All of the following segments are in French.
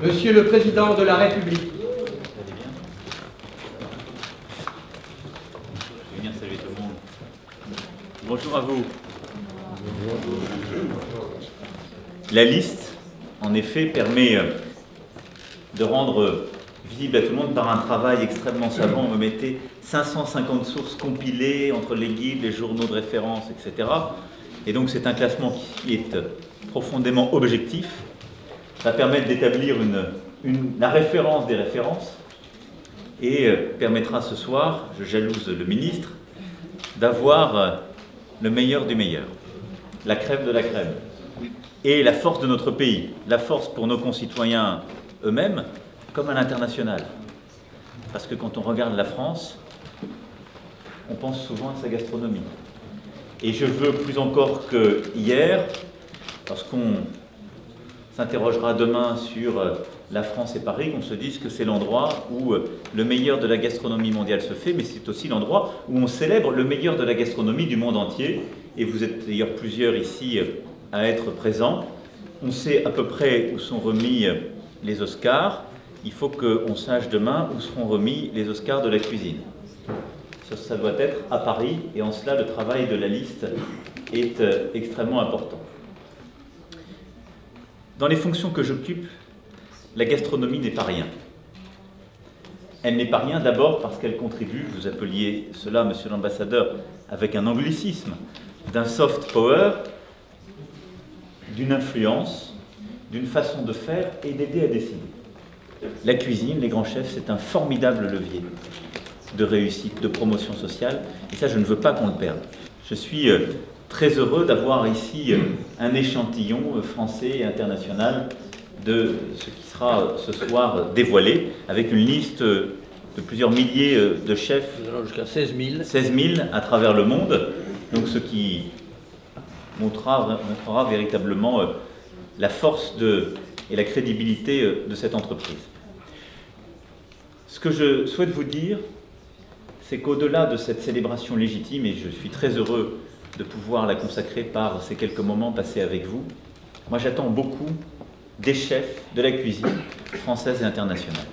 Monsieur le Président de la République. Je vais bien saluer tout le monde. Bonjour à vous. La liste, en effet, permet de rendre visible à tout le monde par un travail extrêmement savant. On me mettait 550 sources compilées entre les guides, les journaux de référence, etc. Et donc c'est un classement qui est profondément objectif. Ça va permettre d'établir la référence des références et permettra ce soir, je jalouse le ministre, d'avoir le meilleur du meilleur, la crème de la crème. Et la force de notre pays, la force pour nos concitoyens eux-mêmes, comme à l'international. Parce que quand on regarde la France, on pense souvent à sa gastronomie. Et je veux plus encore que hier, parce qu'on s'interrogera demain sur la France et Paris, qu'on se dise que c'est l'endroit où le meilleur de la gastronomie mondiale se fait, mais c'est aussi l'endroit où on célèbre le meilleur de la gastronomie du monde entier. Et vous êtes d'ailleurs plusieurs ici à être présents. On sait à peu près où sont remis les Oscars. Il faut qu'on sache demain où seront remis les Oscars de la cuisine. Ça doit être à Paris, et en cela le travail de la liste est extrêmement important. Dans les fonctions que j'occupe, la gastronomie n'est pas rien. Elle n'est pas rien d'abord parce qu'elle contribue, vous appeliez cela, monsieur l'ambassadeur, avec un anglicisme, d'un soft power, d'une influence, d'une façon de faire et d'aider à décider. La cuisine, les grands chefs, c'est un formidable levier de réussite, de promotion sociale, et ça, je ne veux pas qu'on le perde. Je suis très heureux d'avoir ici un échantillon français et international de ce qui sera ce soir dévoilé, avec une liste de plusieurs milliers de chefs. Nous allons jusqu'à 16 000. 16 000 à travers le monde, donc ce qui montrera véritablement la force et la crédibilité de cette entreprise. Ce que je souhaite vous dire, c'est qu'au-delà de cette célébration légitime, et je suis très heureux de pouvoir la consacrer par ces quelques moments passés avec vous, moi j'attends beaucoup des chefs de la cuisine française et internationale.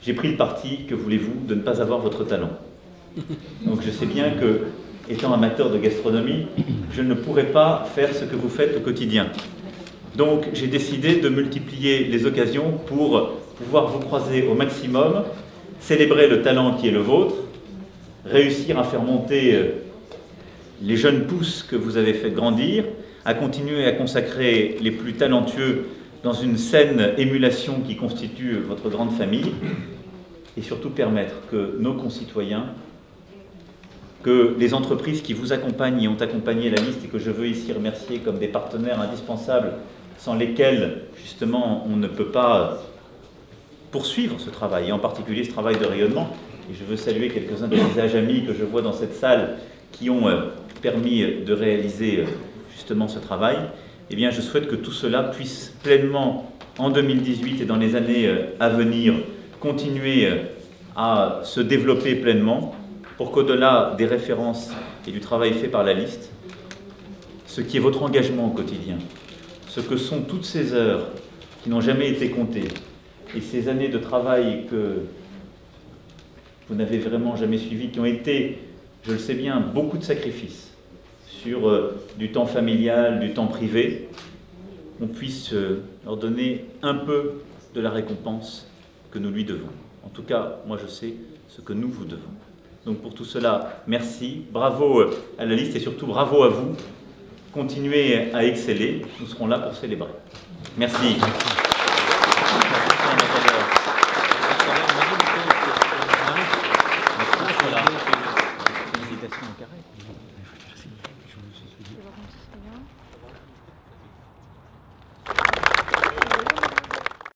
J'ai pris le parti, que voulez-vous, de ne pas avoir votre talent. Donc je sais bien que, étant amateur de gastronomie, je ne pourrais pas faire ce que vous faites au quotidien. Donc j'ai décidé de multiplier les occasions pour pouvoir vous croiser au maximum, célébrer le talent qui est le vôtre, réussir à faire monter les jeunes pousses que vous avez fait grandir, à continuer à consacrer les plus talentueux dans une saine émulation qui constitue votre grande famille, et surtout permettre que nos concitoyens, que les entreprises qui vous accompagnent et ont accompagné la liste, et que je veux ici remercier comme des partenaires indispensables, sans lesquels justement on ne peut pas poursuivre ce travail, et en particulier ce travail de rayonnement. Et je veux saluer quelques-uns des visages amis que je vois dans cette salle qui ont permis de réaliser justement ce travail. Eh bien, je souhaite que tout cela puisse pleinement, en 2018 et dans les années à venir, continuer à se développer pleinement, pour qu'au-delà des références et du travail fait par la liste, ce qui est votre engagement au quotidien, ce que sont toutes ces heures qui n'ont jamais été comptées, et ces années de travail que vous n'avez vraiment jamais suivies, qui ont été, je le sais bien, beaucoup de sacrifices sur du temps familial, du temps privé, on puisse leur donner un peu de la récompense que nous lui devons. En tout cas, moi je sais ce que nous vous devons. Donc pour tout cela, merci, bravo à la liste et surtout bravo à vous. Continuez à exceller, nous serons là pour célébrer. Merci. Félicitations au carré.